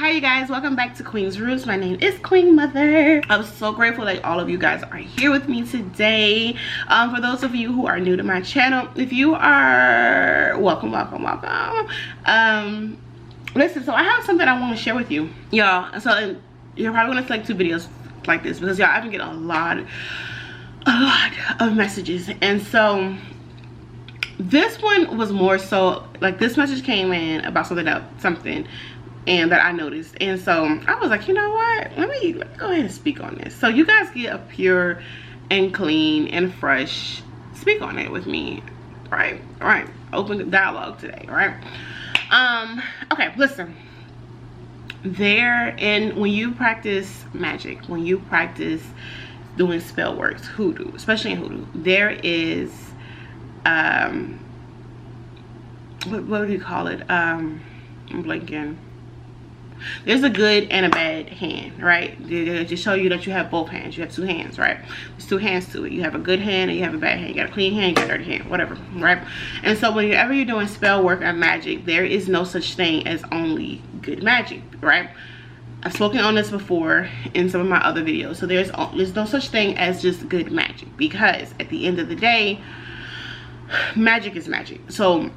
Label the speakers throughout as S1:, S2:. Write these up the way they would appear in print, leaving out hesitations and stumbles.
S1: Hi you guys, welcome back to Queen's Roots. My name is Queen Mother. I'm so grateful that all of you guys are here with me today. For those of you who are new to my channel, if you are, welcome. Listen, so I have something I want to share with you, y'all. So you're probably gonna select 2 videos like this because y'all, I've been getting a lot of messages, and so this one was more so like this message came in about something and that I noticed, and so I was like, you know what, let me go ahead and speak on this so you guys get a pure and clean and fresh speak on it with me. Right, open dialogue today. Right. Okay, listen, when you practice magic, when you practice doing spell works, hoodoo, especially in hoodoo, there is what do you call it? I'm blanking. There's a good and a bad hand, right? They just show you that you have both hands. You have 2 hands, right? There's 2 hands to it. You have a good hand and you have a bad hand. You got a clean hand, you got a dirty hand, whatever, right? And so whenever you're doing spell work and magic, there is no such thing as only good magic, right? I've spoken on this before in some of my other videos. So there's no such thing as just good magic, because at the end of the day, magic is magic. So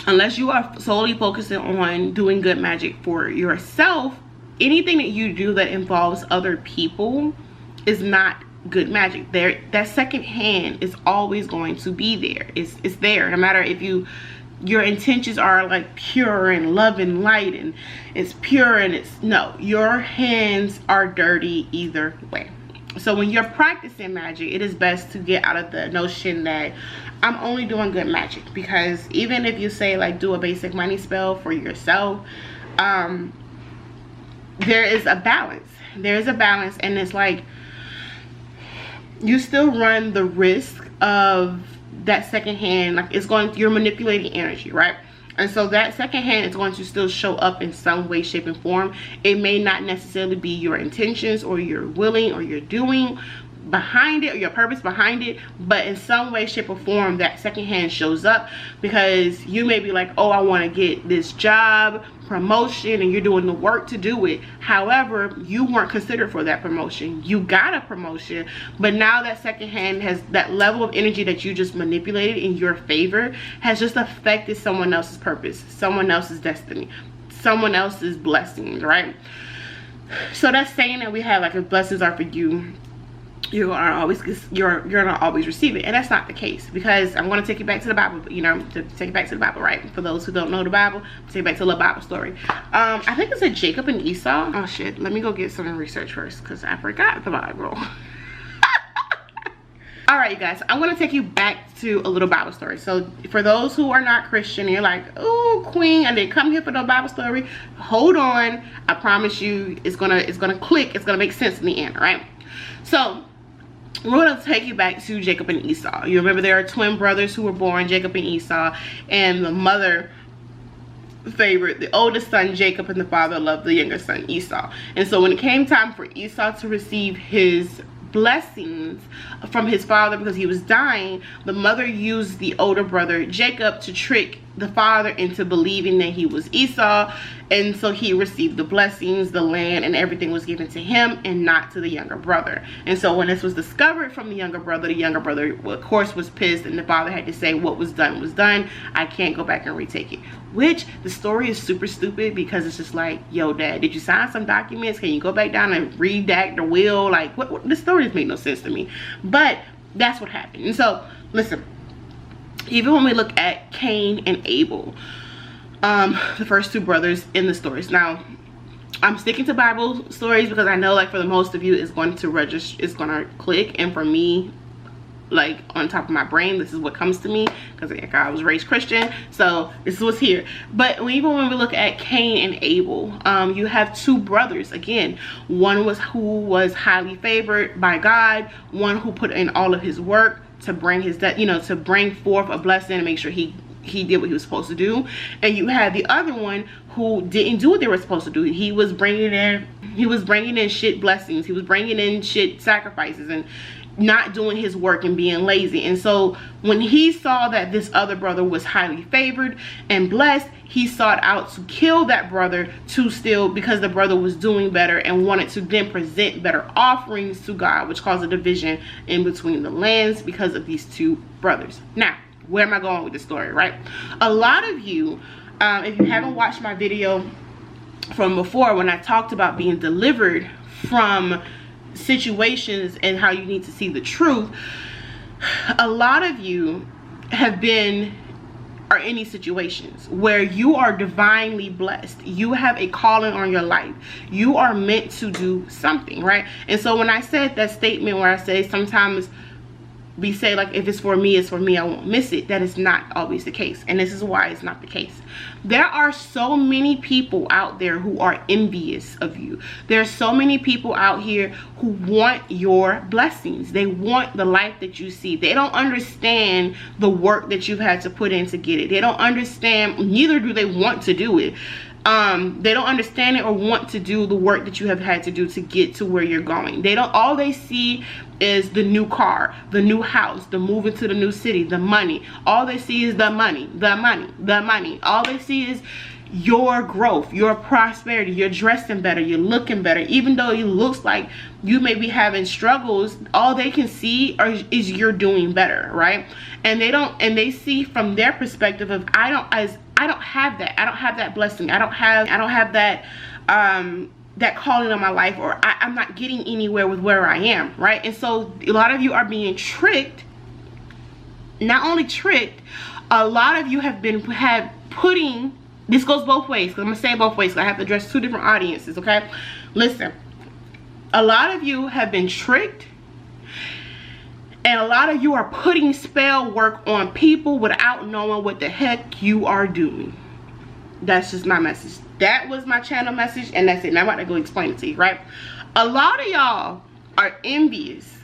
S1: unless you are solely focusing on doing good magic for yourself, anything that you do that involves other people is not good magic. That second hand is always going to be there. It's there no matter if your intentions are like pure and love and light and it's pure, and no, your hands are dirty either way. So when you're practicing magic, it is best to get out of the notion that I'm only doing good magic, because even if you say like do a basic money spell for yourself, there is a balance. And it's like you still run the risk of that second hand, like you're manipulating energy, right? And so that second hand is going to still show up in some way, shape, and form. It may not necessarily be your intentions or your willing or your doing behind it or your purpose behind it, but in some way, shape, or form that second hand shows up, because you may be like, oh, I want to get this job promotion, and you're doing the work to do it. However, you weren't considered for that promotion. You got a promotion, but now that second hand has that level of energy that you just manipulated in your favor, has just affected someone else's purpose, someone else's destiny, someone else's blessings, right? So that's saying that we have like, if blessings are for you, you're gonna always receive it, and that's not the case, because I'm gonna take you back to the Bible, to take you back to the Bible, right? For those who don't know the Bible, take you back to a little Bible story. I think it's a Jacob and Esau. Oh shit, let me go get some research first, because I forgot the Bible. All right, you guys, I'm gonna take you back to a little Bible story. So for those who are not Christian, you're like, oh, Queen, I didn't come here for no Bible story. Hold on, I promise you, it's gonna click. It's gonna make sense in the end, right? So we're going to take you back to Jacob and Esau. You remember there are twin brothers who were born, Jacob and Esau, and the mother favored the oldest son Jacob, and the father loved the younger son Esau. And so when it came time for Esau to receive his blessings from his father because he was dying, the mother used the older brother Jacob to trick the father into believing that he was Esau, and so he received the blessings, the land, and everything was given to him and not to the younger brother. And so when this was discovered from the younger brother of course was pissed, and the father had to say, what was done was done, I can't go back and retake it. Which the story is super stupid, because it's just like, yo, dad, did you sign some documents? Can you go back down and redact the will? Like, what this story just made no sense to me, but that's what happened. And so listen, even when we look at Cain and Abel, the first 2 brothers in the stories. Now, I'm sticking to Bible stories because I know, like, for the most of you, it's going to register, it's going to click, and for me, like, on top of my brain, this is what comes to me, because like, I was raised Christian, so this is what's here. But even when we look at Cain and Abel, you have 2 brothers. Again, one who was highly favored by God, one who put in all of his work to bring his to bring forth a blessing and make sure he did what he was supposed to do. And you had the other one who didn't do what they were supposed to do. He was bringing in shit blessings, he was bringing in shit sacrifices, and not doing his work and being lazy. And so when he saw that this other brother was highly favored and blessed, he sought out to kill that brother to steal, because the brother was doing better and wanted to then present better offerings to God, which caused a division in between the lands because of these two brothers. Now, where am I going with this story, right? A lot of you, if you haven't watched my video from before when I talked about being delivered from situations and how you need to see the truth, a lot of you are in these situations where you are divinely blessed. You have a calling on your life. You are meant to do something, right? And so when I said that statement where I say sometimes we say, like, if it's for me, it's for me, I won't miss it, that is not always the case. And this is why it's not the case. There are so many people out there who are envious of you. There are so many people out here who want your blessings. They want the life that you see. They don't understand the work that you've had to put in to get it. They don't understand, neither do they want to do it. They don't understand it or want to do the work that you have had to do to get to where you're going. All they see is the new car, the new house, the moving to the new city, the money. All they see is the money, the money, the money. All they see is your growth, your prosperity. You're dressing better, you're looking better. Even though it looks like you may be having struggles, all they can see is you're doing better, right? And they see from their perspective of, I don't have that. I don't have that blessing. I don't have that that calling on my life, or I'm not getting anywhere with where I am, right? And so a lot of you are being tricked. Not only tricked, a lot of you have putting, this goes both ways, because I'm gonna say it both ways, because I have to address two different audiences, okay? Listen, a lot of you have been tricked, and a lot of you are putting spell work on people without knowing what the heck you are doing. That's just my message. That was my channel message, and that's it. Now I'm about to go explain it to you, right? A lot of y'all are envious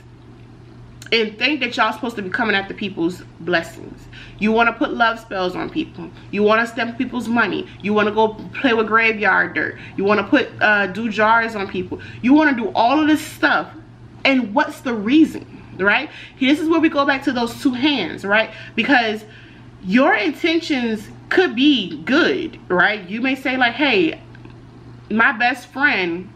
S1: and think that y'all supposed to be coming after people's blessings. You want to put love spells on people. You want to stamp people's money. You want to go play with graveyard dirt. You want to put do jars on people. You want to do all of this stuff. And what's the reason, right? This is where we go back to those two hands, right? Because your intentions could be good, right? You may say, like, hey, my best friend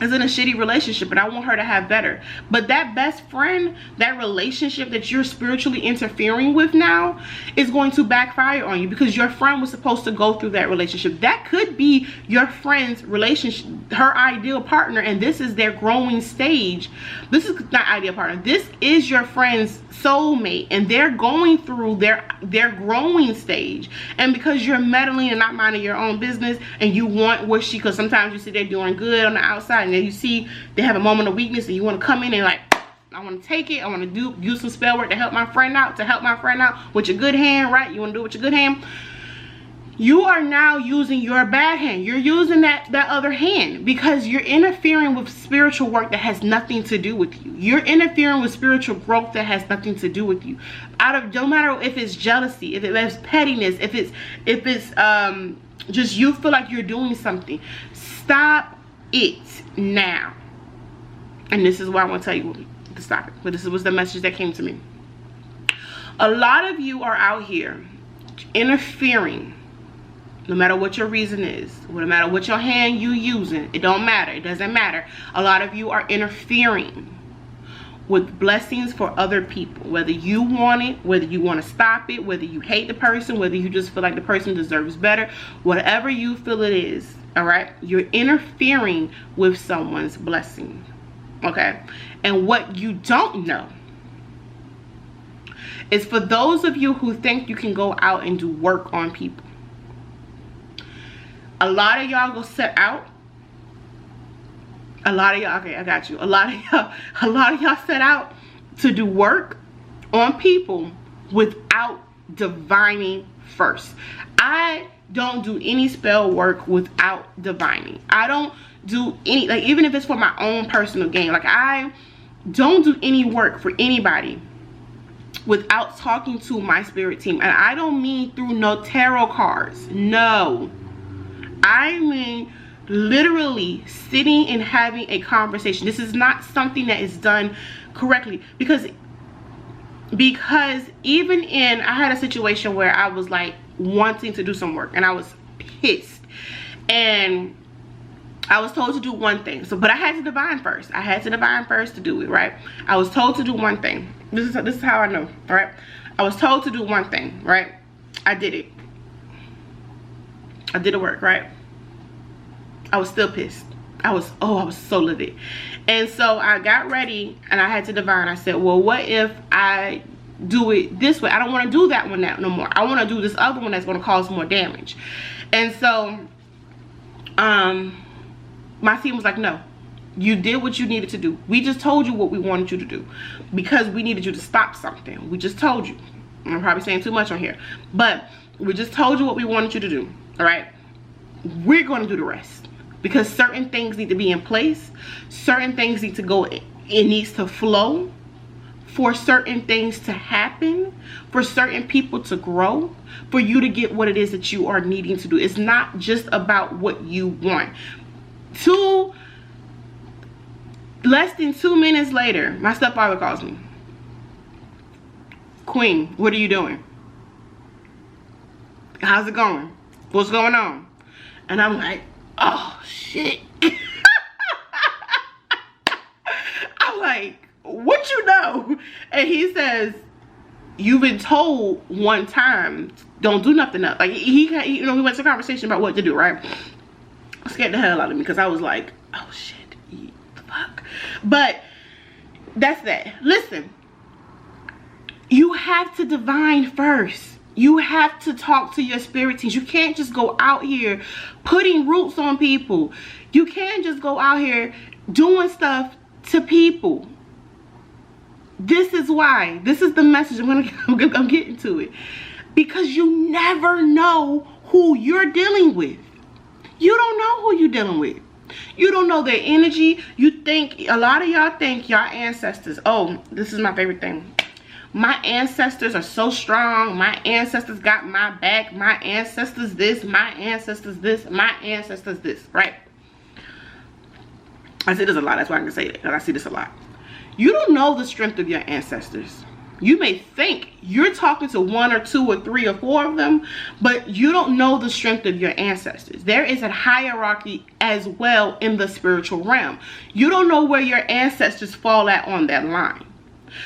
S1: is in a shitty relationship and I want her to have better. But that best friend, that relationship that you're spiritually interfering with now, is going to backfire on you, because your friend was supposed to go through that relationship. That could be your friend's relationship, her ideal partner, and this is their growing stage. This is not ideal partner. This is your friend's soulmate, and they're going through their growing stage. And because you're meddling and not minding your own business, and you want what because sometimes you see they're doing good on the outside, and then you see they have a moment of weakness, and you want to come in and, like, I want to take it, I want to use some spell work to help my friend out, with your good hand, right? You want to do it with your good hand. You are now using your bad hand. You're using that other hand, because you're interfering with spiritual work that has nothing to do with you. You're interfering with spiritual growth that has nothing to do with you. No matter if it's jealousy, if it's pettiness, if it's just you feel like you're doing something, stop it now. And this is why I want to tell you to stop it. But this was the message that came to me. A lot of you are out here interfering. No matter what your reason is, no matter what your hand you using, it don't matter. It doesn't matter. A lot of you are interfering with blessings for other people. Whether you want it, whether you want to stop it, whether you hate the person, whether you just feel like the person deserves better, whatever you feel it is, all right? You're interfering with someone's blessing, okay? And what you don't know is, for those of you who think you can go out and do work on people, a lot of y'all go set out. A lot of y'all, okay, I got you. A lot of y'all set out to do work on people without divining first. I don't do any spell work without divining. I don't do any, like, even if it's for my own personal gain. Like, I don't do any work for anybody without talking to my spirit team. And I don't mean through no tarot cards. No. I mean literally sitting and having a conversation. This is not something that is done correctly. Because even I had a situation where I was like wanting to do some work and I was pissed, and I was told to do one thing. So, but I had to divine first. I had to divine first to do it, right? I was told to do one thing. This is how I know, all right? I was told to do one thing, right? I did it. I did the work, right? I was still pissed. I was so livid. And so I got ready and I had to divine. I said, well, what if I do it this way? I don't want to do that one no more. I want to do this other one that's going to cause more damage. And so my team was like, no, you did what you needed to do. We just told you what we wanted you to do because we needed you to stop something. We just told you. I'm probably saying too much on here, but we just told you what we wanted you to do. All right, we're going to do the rest because certain things need to be in place. Certain things need to go. It needs to flow for certain things to happen, for certain people to grow, for you to get what it is that you are needing to do. It's not just about what you want. Less than 2 minutes later, my stepfather calls me. Queen, what are you doing? How's it going? What's going on? And I'm like, oh shit. I'm like, what you know? And he says, you've been told one time, don't do nothing else. Like he you know, we went to a conversation about what to do, right? Scared the hell out of me because I was like, oh shit, fuck. But that's that. Listen, you have to divine first. You have to talk to your spirit teams. You can't just go out here putting roots on people. You can't just go out here doing stuff to people. This is why. This is the message. I'm getting to it. Because you never know who you're dealing with. You don't know who you're dealing with. You don't know their energy. You think, a lot of y'all think your ancestors, oh, this is my favorite thing. My ancestors are so strong. My ancestors got my back. My ancestors this. My ancestors this. My ancestors this. Right? I see this a lot. That's why I can say it. Because I see this a lot. You don't know the strength of your ancestors. You may think you're talking to 1 or 2 or 3 or 4 of them, but you don't know the strength of your ancestors. There is a hierarchy as well in the spiritual realm. You don't know where your ancestors fall at on that line.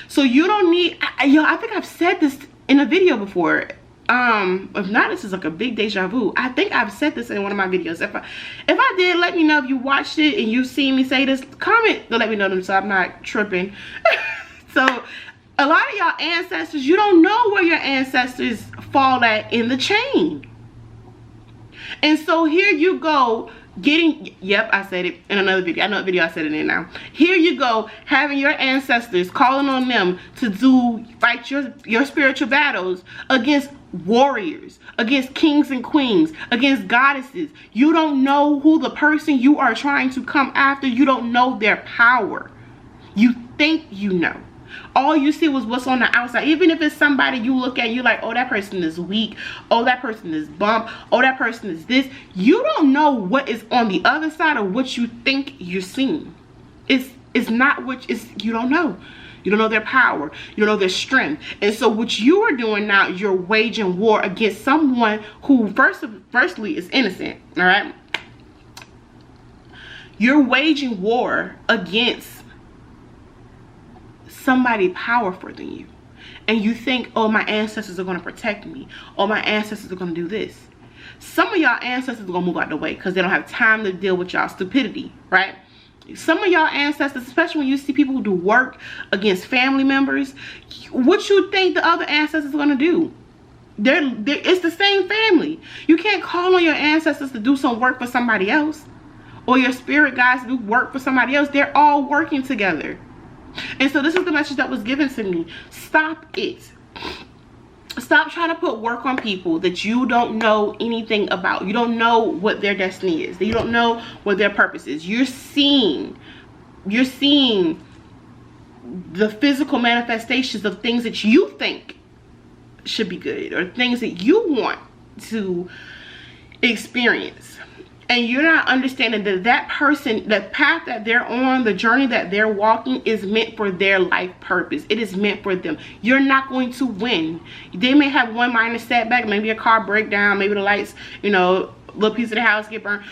S1: So you don't need, I think I've said this in a video before. If not, this is like a big deja vu. I think I've said this in one of my videos. If I did, let me know. If you watched it and you've seen me say this, comment to let me know so I'm not tripping. So a lot of y'all ancestors, you don't know where your ancestors fall at in the chain. And so here you go getting, yep, I said it in another video. I know what video I said it in now. Here you go, having your ancestors, calling on them to fight your spiritual battles against warriors, against kings and queens, against goddesses. You don't know who the person you are trying to come after. You don't know their power. You think you know. All you see was what's on the outside. Even if it's somebody you look at, you're like, oh, that person is weak. Oh, that person is bump. Oh, that person is this. You don't know what is on the other side of what you think you're seeing. It's not what is. You don't know. You don't know their power. You don't know their strength. And so what you are doing now, you're waging war against someone who firstly is innocent. All right. You're waging war against somebody powerful than you, and you think, oh, my ancestors are going to protect me, or my ancestors are going to do this. Some of y'all ancestors are going to move out the way because they don't have time to deal with y'all stupidity, right? Some of y'all ancestors, especially when you see people who do work against family members, what you think the other ancestors are going to do? It's the same family. You can't call on your ancestors to do some work for somebody else, or your spirit guides to do work for somebody else. They're all working together. And so this is the message that was given to me. Stop it. Stop trying to put work on people that you don't know anything about. You don't know what their destiny is. You don't know what their purpose is. You're seeing the physical manifestations of things that you think should be good, or things that you want to experience. and you're not understanding that that person, the path that they're on, the journey that they're walking is meant for their life purpose. It is meant for them. You're not going to win. They may have one minor setback, maybe a car breakdown, maybe the lights, you know, a little piece of the house get burned.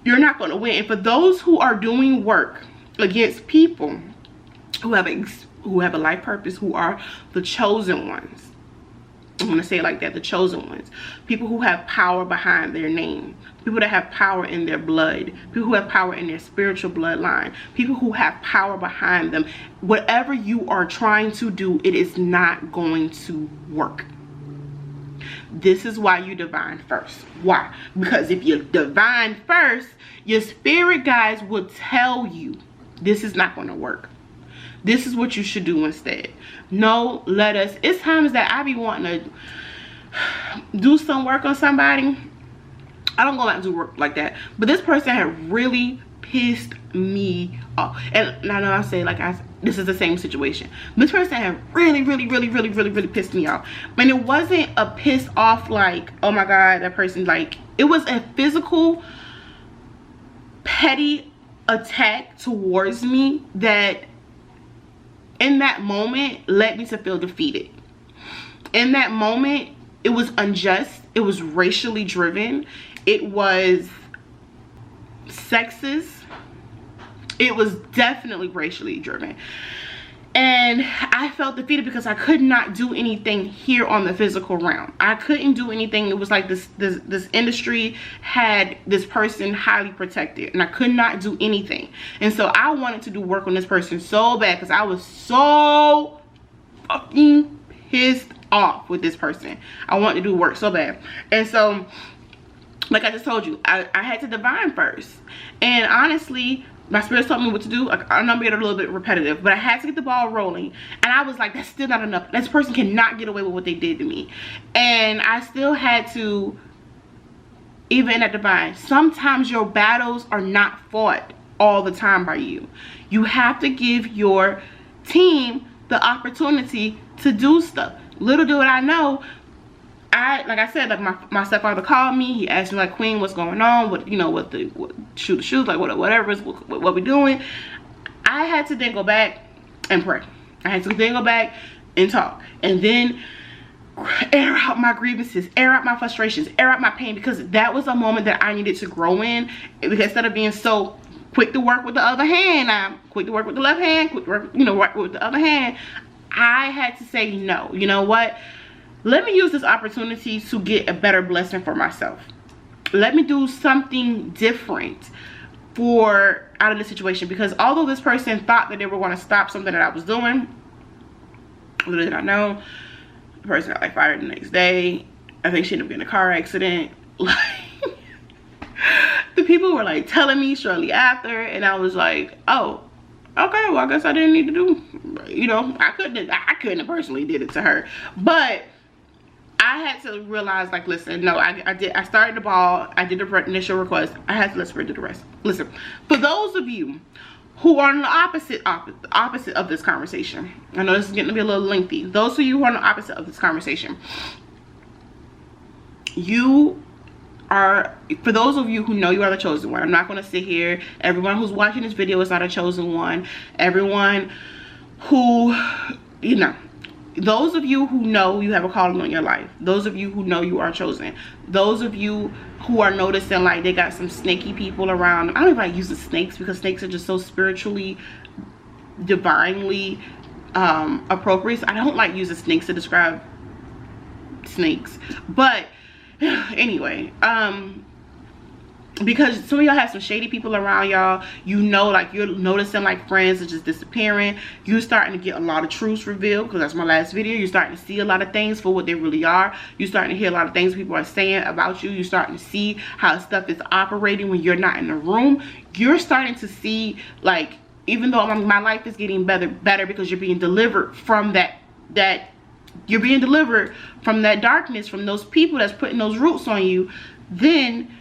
S1: You're not going to win. And for those who are doing work against people who have a life purpose, who are the chosen ones, I'm going to say it like that, the chosen ones, people who have power behind their name, people that have power in their blood, people who have power in their spiritual bloodline, people who have power behind them. Whatever you are trying to do, it is not going to work. This is why you divine first. Why? Because if you divine first, your spirit guides will tell you this is not going to work. This is what you should do instead. No, let us. It's times that I be wanting to do some work on somebody. I don't go out and do work like that. But this person had really pissed me off. And I know I say like this is the same situation. This person had really pissed me off. And it wasn't a piss off like, oh my God, that person, like, it was a physical, petty attack towards me that in that moment led me to feel defeated. In that moment, it was unjust. It was racially driven. It was sexist. It was definitely racially driven. And I felt defeated because I could not do anything here on the physical realm. I couldn't do anything. It was like this industry had this person highly protected, and I could not do anything. And so I wanted to do work on this person so bad because I was so fucking pissed off with this person. I wanted to do work so bad. And so, like I just told you, I had to divine first. And honestly, my spirit told me what to do. I know I'm being a little bit repetitive, but I had to get the ball rolling. And I was like, that's still not enough. This person cannot get away with what they did to me. And I still had to, even at divine, sometimes your battles are not fought all the time by you. You have to give your team the opportunity to do stuff. Little do I know, like I said, like my stepfather called me. He asked me like, Queen, what's going on? What, you know, what shoot the shoes, like whatever is what we doing. I had to then go back and pray. I had to then go back and talk, and then air out my grievances, air out my frustrations, air out my pain, because that was a moment that I needed to grow in. Because instead of being so quick to work with the other hand, I'm quick to work with the left hand, quick to work, you know, work with the other hand. I had to say no. You know what? Let me use this opportunity to get a better blessing for myself. Let me do something different out of the situation. Because although this person thought that they were going to stop something that I was doing, little did I know, the person got like fired the next day. I think she ended up getting a car accident. Like, the people were like telling me shortly after, and I was like, oh, okay, well, I guess I didn't need to do, you know, I couldn't have personally did it to her. But I had to realize, like, listen, no, I started the ball. I did the initial request. I had to let Spirit do the rest. Listen, for those of you who are on the opposite of this conversation, I know this is getting to be a little lengthy. Those of you who are on the opposite of this conversation, you are, for those of you who know you are the chosen one, I'm not going to sit here. Everyone who's watching this video is not a chosen one. Everyone who, you know, those of you who know you have a calling on your life, those of you who know you are chosen, those of you who are noticing like they got some snaky people around them. I don't even like using snakes because snakes are just so spiritually, divinely appropriate. I don't like using snakes to describe snakes, but anyway, because some of y'all have some shady people around y'all. You know, like, you're noticing like friends are just disappearing. You're starting to get a lot of truths revealed, because that's my last video. You're starting to see a lot of things for what they really are. You're starting to hear a lot of things people are saying about you. You're starting to see how stuff is operating when you're not in the room. You're starting to see, like, even though my life is getting better because you're being delivered from that you're being delivered from that darkness, from those people that's putting those roots on you, then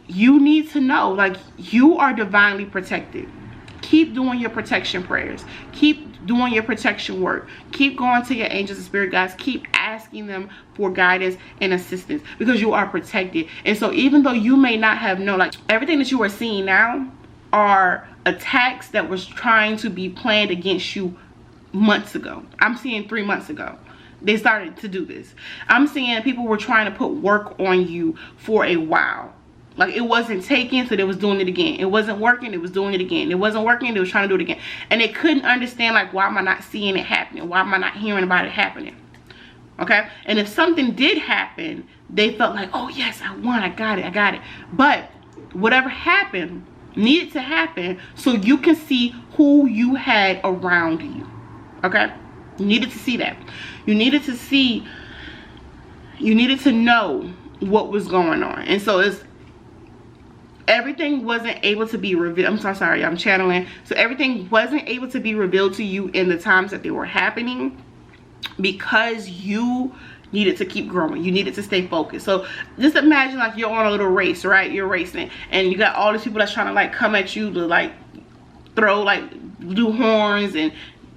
S1: you need to know, like, you are divinely protected. keep doing your protection prayers. Keep doing your protection work. Keep going to your angels and spirit guides. Keep asking them for guidance and assistance, because you are protected. And so even though you may not have known, like, everything that you are seeing now are attacks that was trying to be planned against you months ago. I'm seeing 3 months ago they started to do this. I'm seeing people were trying to put work on you for a while. Like, it wasn't taken, so they was doing it again. It wasn't working, it was doing it again. It wasn't working, they was trying to do it again. And they couldn't understand, like, why am I not seeing it happening? Why am I not hearing about it happening? Okay? And if something did happen, they felt like, oh yes, I won, I got it. But whatever happened needed to happen so you can see who you had around you. Okay? You needed to see that. You needed to see, you needed to know what was going on. And so it's, everything wasn't able to be revealed. I'm so sorry, I'm channeling. So everything wasn't able to be revealed to you in the times that they were happening, because you needed to keep growing. You needed to stay focused. So just imagine like you're on a little race, right? You're racing and you got all these people that's trying to like come at you to like throw, like do horns and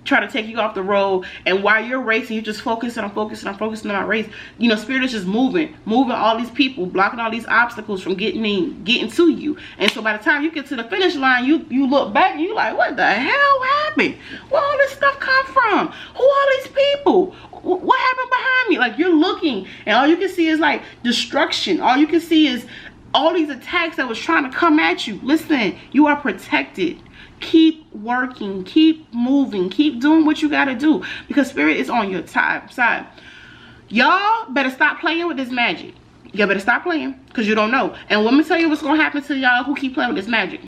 S1: try to take you off the road. And while you're racing, you're just focusing on my race. You know, spirit is just moving all these people, blocking all these obstacles from getting to you. And so by the time you get to the finish line, you look back and you're like, what the hell happened? Where all this stuff come from? Who are these people? What happened behind me? Like, you're looking and all you can see is like destruction. All you can see is all these attacks that was trying to come at you. Listen, you are protected. Keep working, keep moving, keep doing what you gotta do, because spirit is on your side. Y'all better stop playing with this magic. Y'all better stop playing, because you don't know. And let me tell you what's gonna happen to y'all who keep playing with this magic.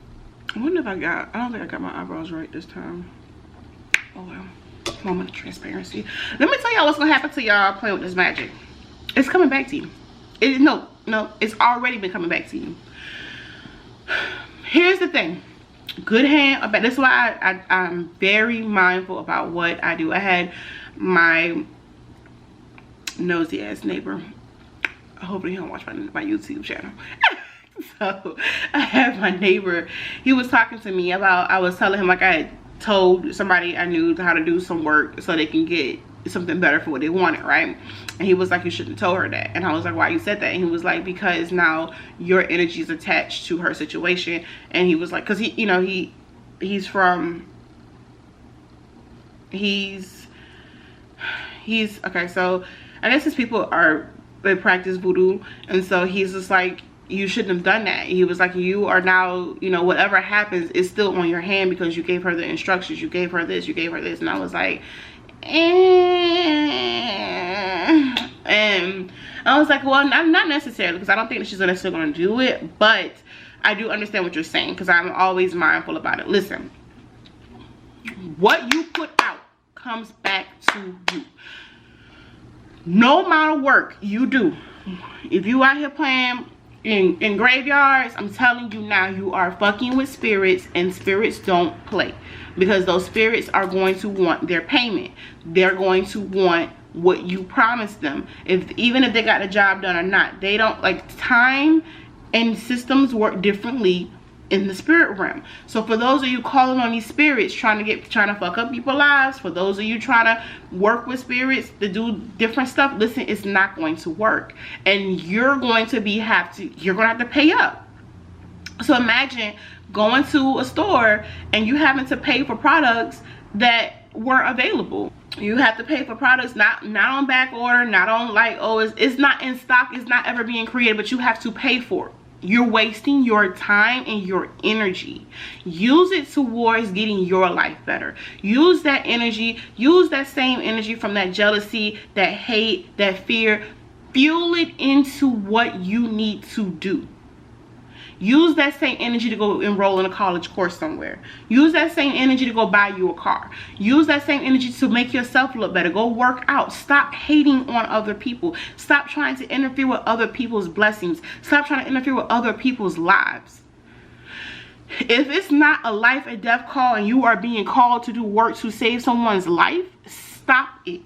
S1: I wonder if I don't think I got my eyebrows right this time. Oh well, moment of transparency. Let me tell y'all what's gonna happen to y'all playing with this magic. It's coming back to you. No, it's already been coming back to you. Here's the thing. Good hand or bad. That's why I'm very mindful about what I do. I had my nosy ass neighbor, hopefully he don't watch my YouTube channel. So I had my neighbor, he was talking to me about, I was telling him like I had told somebody I knew how to do some work so they can get something better for what they wanted, right? And he was like, you shouldn't have told her that. And I was like, why you said that? And he was like, because now your energy is attached to her situation. And he was like, because he, you know, he's okay, so I guess his people they practice voodoo, and so he's just like, you shouldn't have done that. He was like, you are now, you know, whatever happens is still on your hand because you gave her the instructions, you gave her this, you gave her this. And I was like, and I was like, well, not necessarily, because I don't think that she's necessarily going to do it, but I do understand what you're saying, because I'm always mindful about it. Listen, what you put out comes back to you. No amount of work you do, if you out here playing in graveyards, I'm telling you now, you are fucking with spirits, and spirits don't play, because those spirits are going to want their payment. They're going to want what you promised them, even if they got the job done or not. They don't, like, time and systems work differently in the spirit realm. So for those of you calling on these spirits, trying to fuck up people's lives, for those of you trying to work with spirits to do different stuff, listen, it's not going to work, and you're going to have to pay up. So imagine going to a store and you having to pay for products that weren't available. You have to pay for products not on back order, not on like, oh, it's not in stock, it's not ever being created, but you have to pay for it. You're wasting your time and your energy. Use it towards getting your life better. Use that energy, use that same energy from that jealousy, that hate, that fear. Fuel it into what you need to do. Use that same energy to go enroll in a college course somewhere. Use that same energy to go buy you a car. Use that same energy to make yourself look better. Go work out. Stop hating on other people. Stop trying to interfere with other people's blessings. Stop trying to interfere with other people's lives. If it's not a life and death call and you are being called to do work to save someone's life, stop it.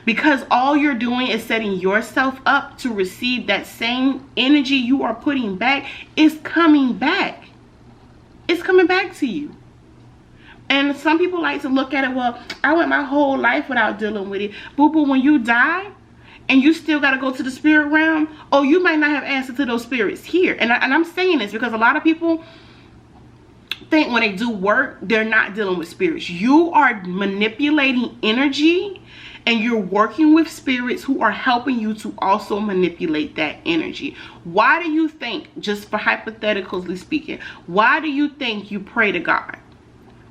S1: Because all you're doing is setting yourself up to receive that same energy you are putting back is coming back. it's coming back to you. And some people like to look at it, well, I went my whole life without dealing with it. But when you die and you still got to go to the spirit realm, oh, you might not have answer to those spirits here. And I'm saying this because a lot of people think when they do work, they're not dealing with spirits. You are manipulating energy, and you're working with spirits who are helping you to also manipulate that energy. Why do you think, just for hypothetically speaking, why do you think you pray to God?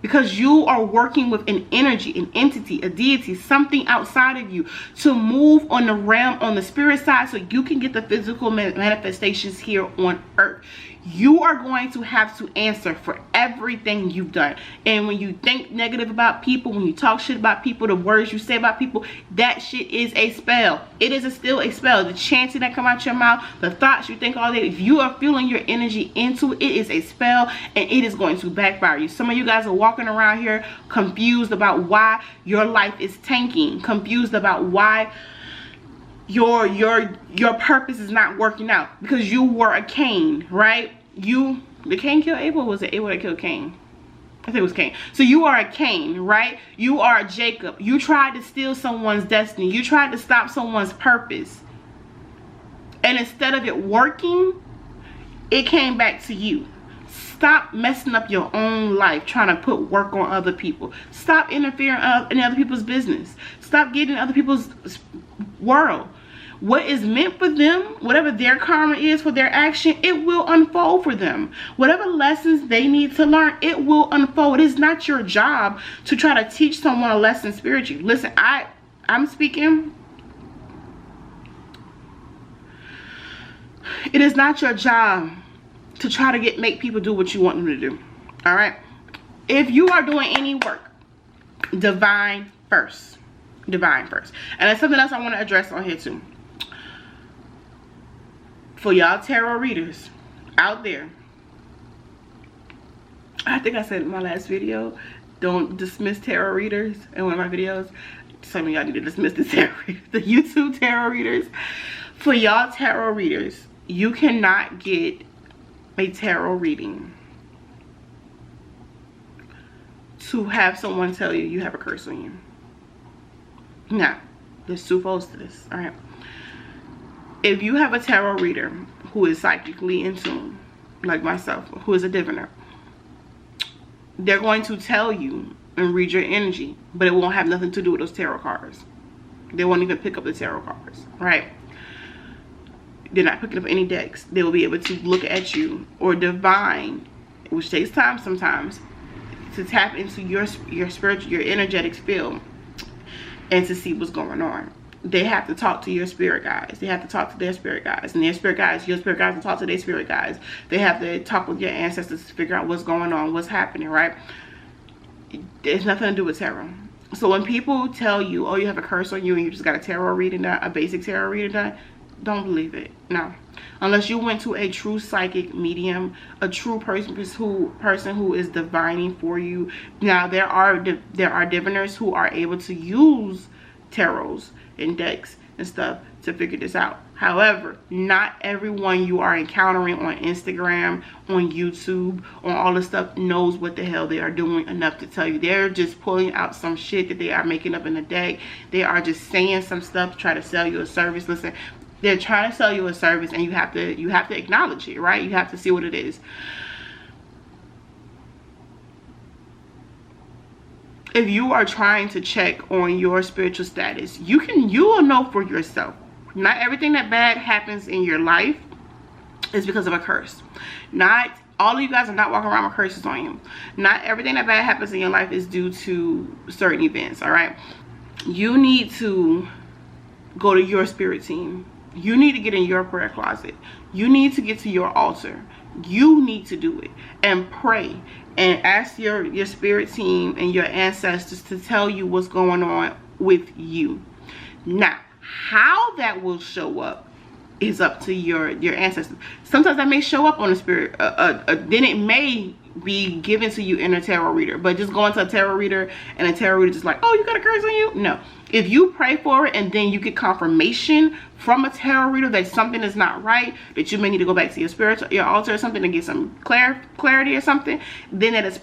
S1: Because you are working with an energy, an entity, a deity, something outside of you to move on the realm, on the spirit side, so you can get the physical manifestations here on earth. You are going to have to answer for everything you've done. And when you think negative about people, when you talk shit about people, the words you say about people, that shit is a spell. It is still a spell. The chanting that come out your mouth, the thoughts you think all day, if you are feeling your energy into it, it is a spell, and it is going to backfire you. Some of you guys are walking around here confused about why your life is tanking, confused about why your purpose is not working out, because you were a Cain, right? Did Cain kill Abel, or was it Abel that killed Cain? I think it was Cain. So you are a Cain, right? You are a Jacob. You tried to steal someone's destiny. You tried to stop someone's purpose, and instead of it working, it came back to you. Stop messing up your own life trying to put work on other people. Stop interfering in other people's business. Stop getting in other people's world. What is meant for them, whatever their karma is for their action, it will unfold for them. Whatever lessons they need to learn, it will unfold. It is not your job to try to teach someone a lesson spiritually. Listen, I'm speaking. It is not your job to try to make people do what you want them to do. All right? If you are doing any work, divine first. Divine first. And that's something else I want to address on here too. For y'all tarot readers out there, I think I said in my last video, don't dismiss tarot readers in one of my videos. Some of y'all need to dismiss the tarot readers, the YouTube tarot readers. For y'all tarot readers, you cannot get a tarot reading to have someone tell you have a curse on you. Now, there's two folds to this, all right? If you have a tarot reader who is psychically in tune, like myself, who is a diviner, they're going to tell you and read your energy, but it won't have nothing to do with those tarot cards. They won't even pick up the tarot cards, right? They're not picking up any decks. They will be able to look at you or divine, which takes time sometimes, to tap into your spiritual, your energetic field, and to see what's going on. They have to talk to your spirit guides. They have to talk to their spirit guides, and their spirit guides, your spirit guides will talk to their spirit guides. They have to talk with your ancestors to figure out what's going on, what's happening, right? There's nothing to do with tarot. So when people tell you, oh, you have a curse on you and you just got a tarot reading done, a basic tarot reading done, don't believe it. No. Unless you went to a true psychic medium, a true person who is divining for you. Now there are diviners who are able to use tarots and decks and stuff to figure this out. However, not everyone you are encountering on Instagram, on YouTube, on all this stuff knows what the hell they are doing enough to tell you. They're just pulling out some shit that they are making up in the deck. They are just saying some stuff to try to sell you a service. Listen, they're trying to sell you a service, and you have to acknowledge it, right? You have to see what it is. If you are trying to check on your spiritual status, you will know for yourself. Not everything that bad happens in your life is because of a curse. Not all of you guys are not walking around with curses on you. Not everything that bad happens in your life is due to certain events, all right? You need to go to your spirit team. You need to get in your prayer closet. You need to get to your altar. You need to do it and pray and ask your spirit team and your ancestors to tell you what's going on with you. Now, how that will show up is up to your ancestors. Sometimes that may show up on the spirit, then it may be given to you in a tarot reader. But just going to a tarot reader and a tarot reader just like, oh, you got a curse on you? No. If you pray for it and then you get confirmation from a tarot reader that something is not right, that you may need to go back to your altar or something to get some clarity or something, then that's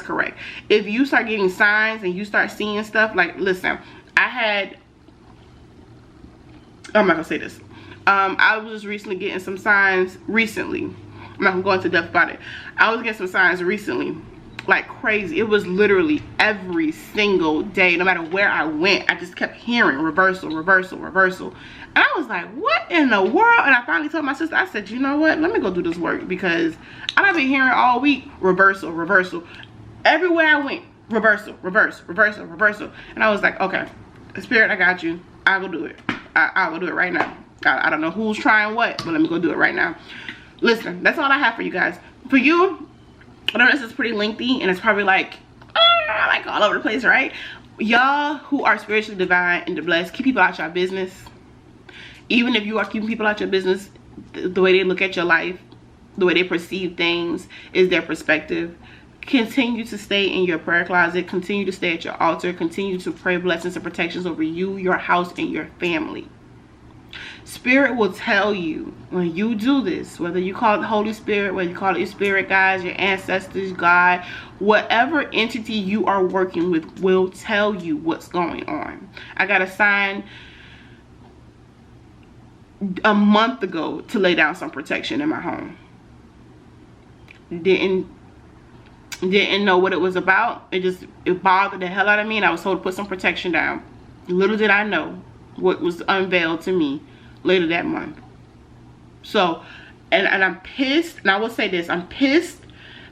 S1: correct. If you start getting signs and you start seeing stuff, like, listen, I'm not gonna say this. I was just recently getting some signs recently. I'm not gonna go into depth about it. I was getting some signs recently, like crazy. It was literally every single day, no matter where I went, I just kept hearing reversal, reversal, reversal. And I was like, what in the world? And I finally told my sister, I said, you know what? Let me go do this work, because I've been hearing all week reversal, reversal. Everywhere I went, reversal, reverse, reversal, reversal. And I was like, okay, Spirit, I got you. I'll go do it. I will do it right now. I don't know who's trying what, but let me go do it right now. Listen, that's all I have for you guys. For you, I know this is pretty lengthy and it's probably like all over the place, right? Y'all who are spiritually divine and blessed, keep people out your business. Even if you are keeping people out your business, the way they look at your life, the way they perceive things is their perspective. Continue to stay in your prayer closet. Continue to stay at your altar. Continue to pray blessings and protections over you, your house, and your family. Spirit will tell you when you do this, whether you call it the Holy Spirit, whether you call it your spirit guides, your ancestors, God, whatever entity you are working with will tell you what's going on. I got a sign a month ago to lay down some protection in my home. Didn't know what it was about. It bothered the hell out of me, and I was told to put some protection down. Little did I know what was unveiled to me later that month. So, and I'm pissed, and I will say this, I'm pissed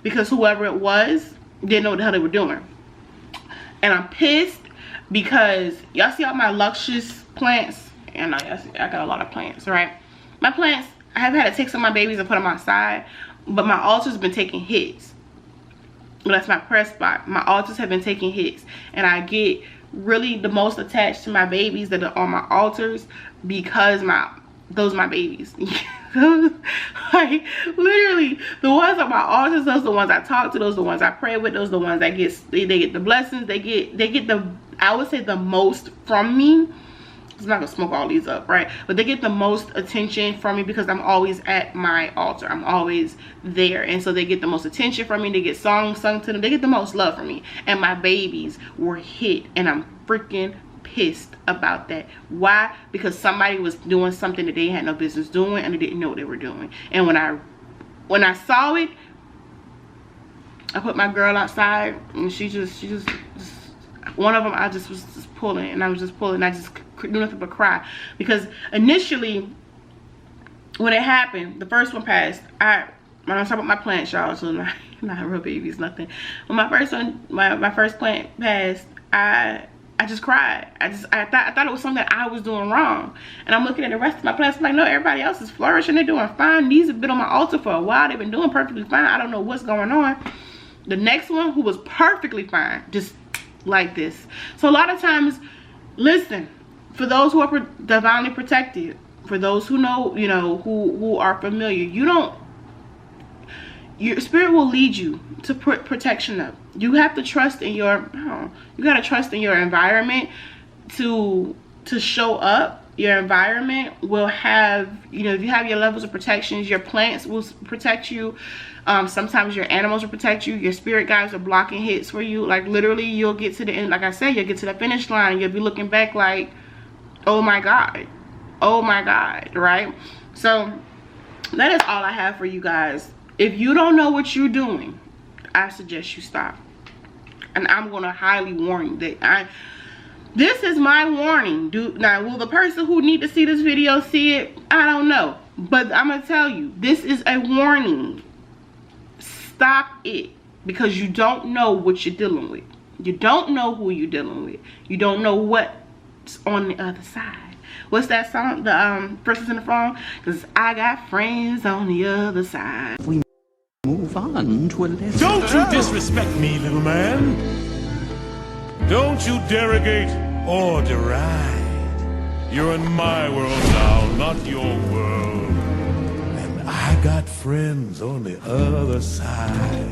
S1: because whoever it was didn't know what the hell they were doing. And I'm pissed because y'all see all my luscious plants, and I got a lot of plants, right? My plants, I have had to take some of my babies and put them outside, but my altar's been taking hits. Well, that's my prayer spot. My altars have been taking hits, and I get really the most attached to my babies that are on my altars because those are my babies. Like, literally, the ones on my altars, those are the ones I talk to, those are the ones I pray with, those are the ones that they get the blessings, they get the, I would say, the most from me. I'm not gonna smoke all these up, right? But they get the most attention from me because I'm always at my altar. I'm always there, and so they get the most attention from me. They get songs sung to them. They get the most love from me. And my babies were hit, and I'm freaking pissed about that. Why? Because somebody was doing something that they had no business doing, and they didn't know what they were doing. And when I saw it, I put my girl outside, and she just one of them, I just was just pulling, and I was just pulling. I just do nothing but cry, because initially when it happened, the first one passed. When I was talking about my plant, y'all, so not real babies, nothing. When my first one, my first plant passed, I just cried. I thought it was something that I was doing wrong, and I'm looking at the rest of my plants, I'm like, no, everybody else is flourishing. They're doing fine. These have been on my altar for a while. They've been doing perfectly fine. I don't know what's going on. The next one, who was perfectly fine, just like this. So a lot of times, listen, for those who are divinely protected, for those who know, you know, who are familiar, your spirit will lead you to put protection up. You have to trust in you gotta trust in your environment to show up. Your environment will have, you know, if you have your levels of protections, your plants will protect you. Sometimes your animals will protect you. Your spirit guides are blocking hits for you. Like, literally, you'll get to the end. Like I said, you'll get to the finish line, and you'll be looking back like, oh my God, right? So that is all I have for you guys. If you don't know what you're doing, I suggest you stop. And I'm going to highly warn you that this is my warning. Now, will the person who need to see this video see it? I don't know. But I'm going to tell you, this is a warning. Stop it, because you don't know what you're dealing with. You don't know who you're dealing with. You don't know what's on the other side. What's that song? The person's in the phone? Because I got friends on the other side.
S2: We move on to a lesson.
S3: Don't you disrespect me, little man. Don't you derogate or deride. You're in my world now, not your world. And I got friends on the other side.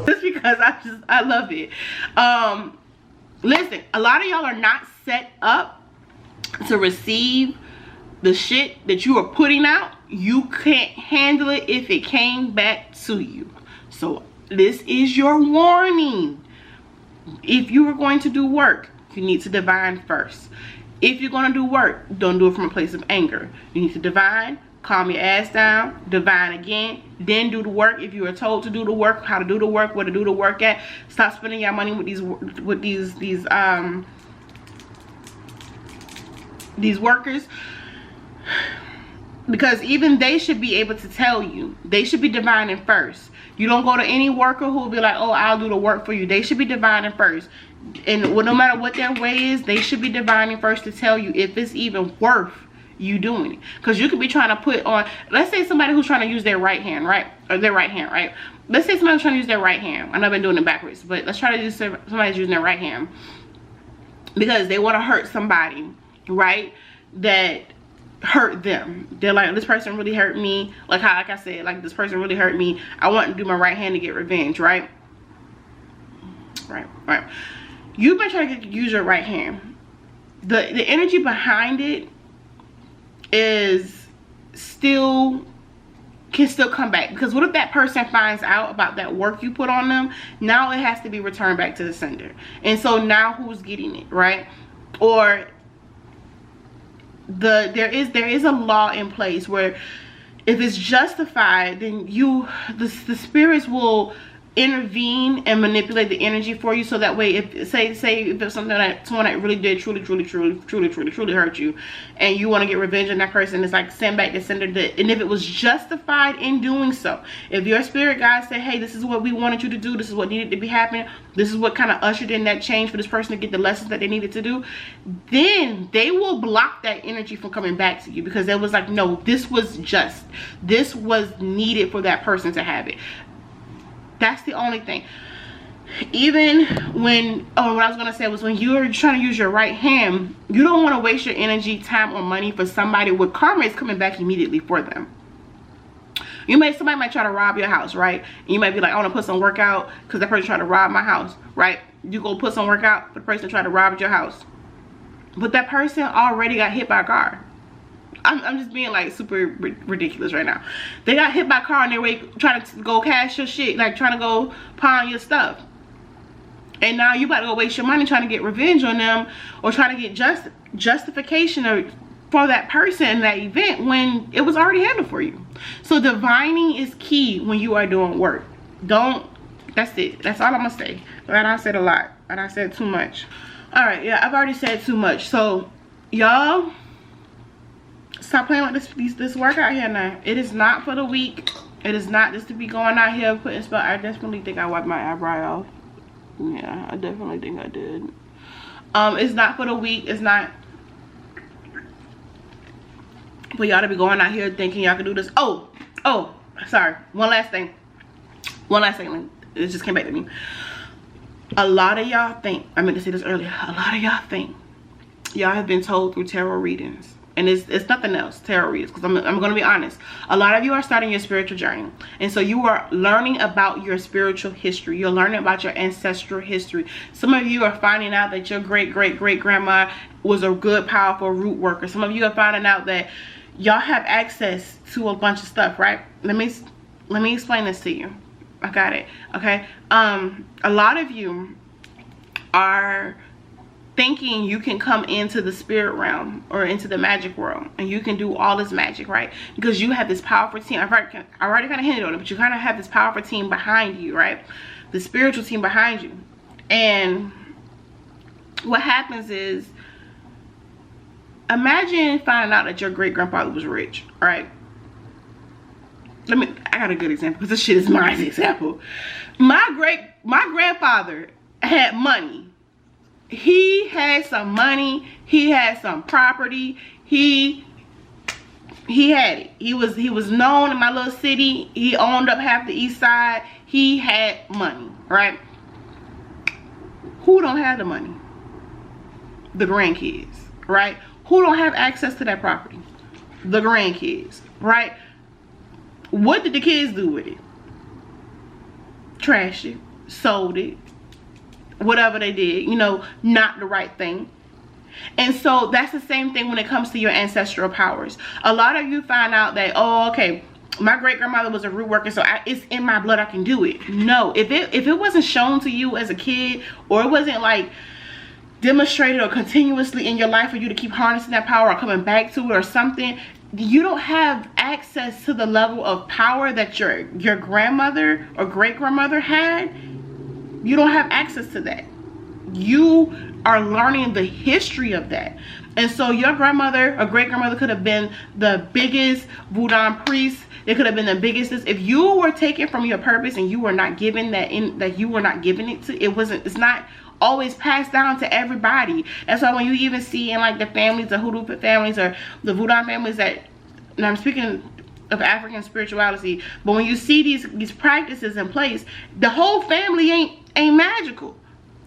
S1: Just because I love it. Listen, a lot of y'all are not set up to receive the shit that you are putting out. You can't handle it if it came back to you. So this is your warning. If you are going to do work, you need to divine first. If you're going to do work, don't do it from a place of anger. You need to divine, calm your ass down, divine again, then do the work. If you are told to do the work, how to do the work, where to do the work at. Stop spending your money with these workers, because even they should be able to tell you. They should be divining first. You don't go to any worker who will be like, oh, I'll do the work for you. They should be divining first. And no matter what their way is, they should be divining first to tell you if it's even worth you doing it. Because you could be trying to put on, let's say somebody who's trying to use their right hand, right? Or their right hand, right? Let's say somebody's trying to use their right hand. I know I've been doing it backwards, but let's try to use somebody's using their right hand because they want to hurt somebody, right? That hurt them. They're like, this person really hurt me. Like I said, like this person really hurt me. I want to do my right hand to get revenge, right? Right. You've been trying to use your right hand. The energy behind it is can still come back, because what if that person finds out about that work you put on them? Now it has to be returned back to the sender, and so now who's getting it, right? Or there is a law in place where if it's justified, then the spirits will intervene and manipulate the energy for you, so that way if say if it's something that someone that really did truly hurt you and you want to get revenge on that person, it's like send back the sender. And if it was justified in doing so, if your spirit guide said, hey, this is what we wanted you to do, this is what needed to be happening, this is what kind of ushered in that change for this person to get the lessons that they needed to do, then they will block that energy from coming back to you, because it was like, no, this was just, this was needed for that person to have it. That's the only thing. Even when, what I was going to say was, when you're trying to use your right hand, you don't want to waste your energy, time, or money for somebody where karma is coming back immediately for them. Somebody might try to rob your house, right? And you might be like, I want to put some work out because that person tried to rob my house, right? You go put some work out for the person trying to rob your house. But that person already got hit by a car. I'm just being like super ridiculous right now. They got hit by a car on their way trying to go cash your shit, like trying to go pawn your stuff. And now you about to go waste your money trying to get revenge on them, or trying to get justification for that person in that event when it was already handled for you. So divining is key when you are doing work. That's it. That's all I'm gonna say. And I said a lot, and I said too much. All right, yeah, I've already said too much. So y'all, stop playing with this workout here now. It is not for the weak. It is not just to be going out here putting spell. I definitely think I wiped my eyebrow off. Yeah, I definitely think I did. It's not for the weak. It's not for y'all to be going out here thinking y'all can do this. Oh, sorry. One last thing. It just came back to me. A lot of y'all think, I meant to say this earlier, a lot of y'all think y'all have been told through tarot readings, and it's nothing else, tarot readings, because I'm going to be honest, a lot of you are starting your spiritual journey, and so you are learning about your spiritual history. You're learning about your ancestral history. Some of you are finding out that your great grandma was a good, powerful root worker. Some of you are finding out that y'all have access to a bunch of stuff, right? Let me explain this to you. I got it. Okay. A lot of you are thinking you can come into the spirit realm or into the magic world and you can do all this magic, right? Because you have this powerful team. I already kind of hinted on it, but you kind of have this powerful team behind you, right? The spiritual team behind you. And what happens is, imagine finding out that your great grandfather was rich, right? I got a good example because this shit is my example. My grandfather had money. He had some money. He had some property. He had it. He was known in my little city. He owned up half the east side. He had money, right? Who don't have the money? The grandkids, right? Who don't have access to that property? The grandkids, right? What did the kids do with it? Trash it, sold it, whatever they did, you know, not the right thing. And so that's the same thing when it comes to your ancestral powers. A lot of you find out that, oh, okay, my great grandmother was a root worker, so it's in my blood, I can do it. No, if it wasn't shown to you as a kid, or it wasn't like demonstrated or continuously in your life for you to keep harnessing that power or coming back to it or something, you don't have access to the level of power that your grandmother or great grandmother had. You don't have access to that. You are learning the history of that. And so your grandmother or great grandmother could have been the biggest voodoo priest. They could have been the biggest. If you were taken from your purpose and you were not given that you were not giving it to, it's not always passed down to everybody. That's why when you even see in like the families, the hoodoo families or the voodoo families that, and I'm speaking of African spirituality, but when you see these practices in place, the whole family ain't magical.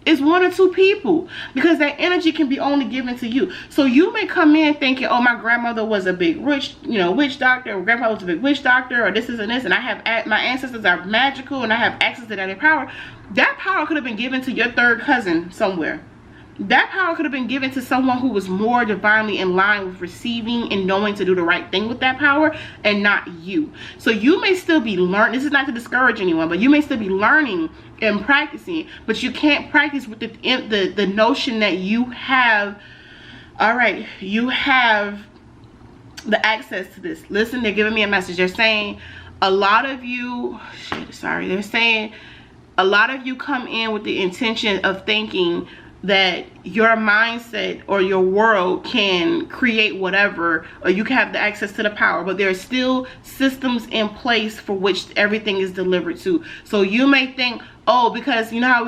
S1: It's one or two people, because that energy can be only given to you. So you may come in thinking, oh, my grandmother was a big witch doctor, or grandfather was a big witch doctor, or this and this, and I have my ancestors are magical and I have access to that power. That power could have been given to your third cousin somewhere. That power could have been given to someone who was more divinely in line with receiving and knowing to do the right thing with that power, and not you. So you may still be learning. This is not to discourage anyone, but you may still be learning and practicing, but you can't practice with the notion that you have, all right, you have the access to this. Listen, they're giving me a message. They're saying a lot of you, they're saying a lot of you come in with the intention of thinking that your mindset or your world can create whatever, or you can have the access to the power, but there are still systems in place for which everything is delivered to. So you may think, oh, because you know how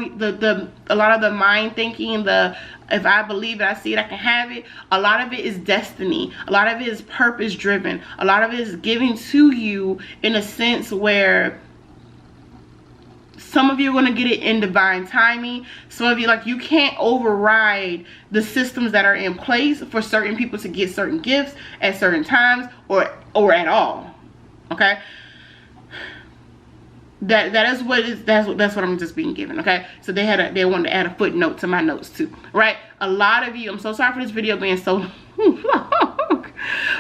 S1: a lot of the mind thinking, if I believe it, I see it, I can have it. A lot of it is destiny. A lot of it is purpose driven. A lot of it is giving to you in a sense where some of you are going to get it in divine timing. Some of you, like, you can't override the systems that are in place for certain people to get certain gifts at certain times or at all. Okay, that is what it is. That's what I'm just being given. Okay, so they wanted to add a footnote to my notes too, right? A lot of you, I'm so sorry for this video being so long,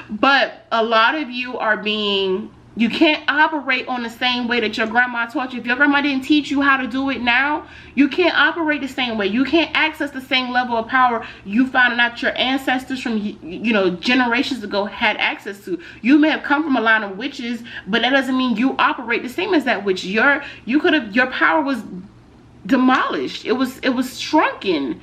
S1: but a lot of you are being, you can't operate on the same way that your grandma taught you. If your grandma didn't teach you how to do it now, you can't operate the same way. You can't access the same level of power you found out your ancestors from, you know, generations ago had access to. You may have come from a line of witches, but that doesn't mean you operate the same as that witch. Your power was demolished. It was shrunken.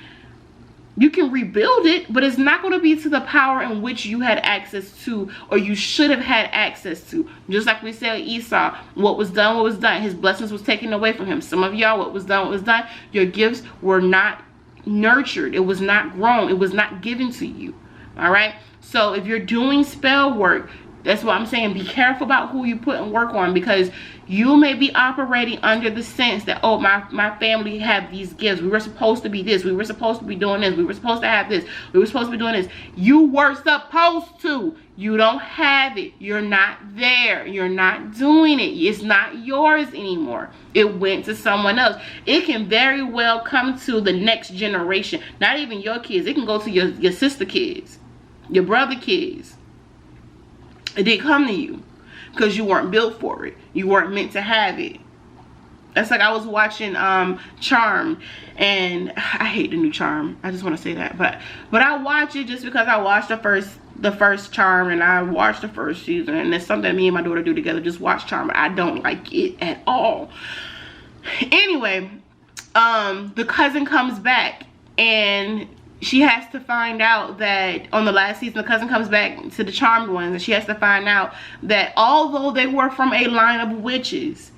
S1: You can rebuild it, but it's not going to be to the power in which you had access to, or you should have had access to. Just like we said, Esau, what was done. His blessings was taken away from him. Some of y'all, what was done. Your gifts were not nurtured. It was not grown. It was not given to you. All right. So if you're doing spell work, that's what I'm saying. Be careful about who you put and work on, because you may be operating under the sense that, oh, my family have these gifts. We were supposed to be this. We were supposed to be doing this. We were supposed to have this. We were supposed to be doing this. You were supposed to. You don't have it. You're not there. You're not doing it. It's not yours anymore. It went to someone else. It can very well come to the next generation. Not even your kids. It can go to your sister kids, your brother kids. It didn't come to you because you weren't built for it. You weren't meant to have it. That's like I was watching Charm, and I hate the new Charm. I just want to say that, but I watch it just because I watched the first Charm, and I watched the first season, and it's something me and my daughter do together. Just watch Charm, but I don't like it at all. Anyway, the cousin comes back, and she has to find out that on the last season, the cousin comes back to the charmed ones, and she has to find out that although they were from a line of witches,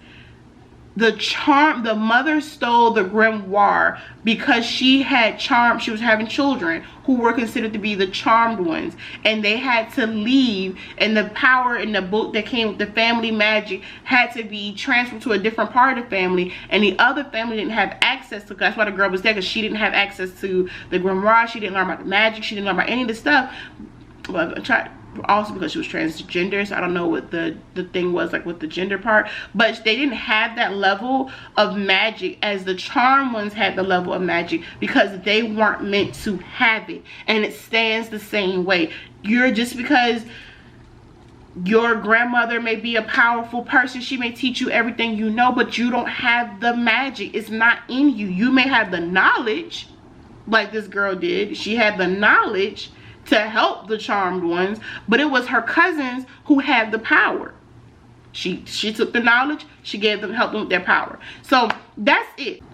S1: the mother stole the grimoire because she had she was having children who were considered to be the charmed ones, and they had to leave, and the power in the book that came with the family magic had to be transferred to a different part of the family, and the other family didn't have access to. That's why the girl was there, because she didn't have access to the grimoire. She didn't learn about the magic, she didn't learn about any of the stuff. Well, also because she was transgender, so I don't know what the thing was like with the gender part, but they didn't have that level of magic as the charmed ones had the level of magic, because they weren't meant to have it. And it stands the same way. Just because your grandmother may be a powerful person, she may teach you everything you know, but you don't have the magic. It's not in you. You may have the knowledge, like this girl did. She had the knowledge to help the charmed ones, but it was her cousins who had the power. She took the knowledge, she gave them, helped them with their power. So that's it.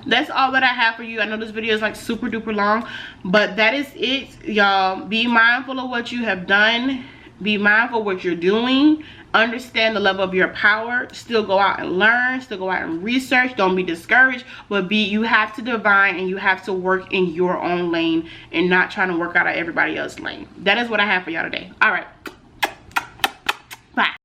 S1: That's all that I have for you. I know this video is like super duper long, but that is it, y'all. Be mindful of what you have done. Be mindful of what you're doing. Understand the level of your power. Still go out and learn. Still go out and research. Don't be discouraged, but you have to divine, and you have to work in your own lane and not trying to work out of everybody else's lane. That is what I have for y'all today. All right. Bye.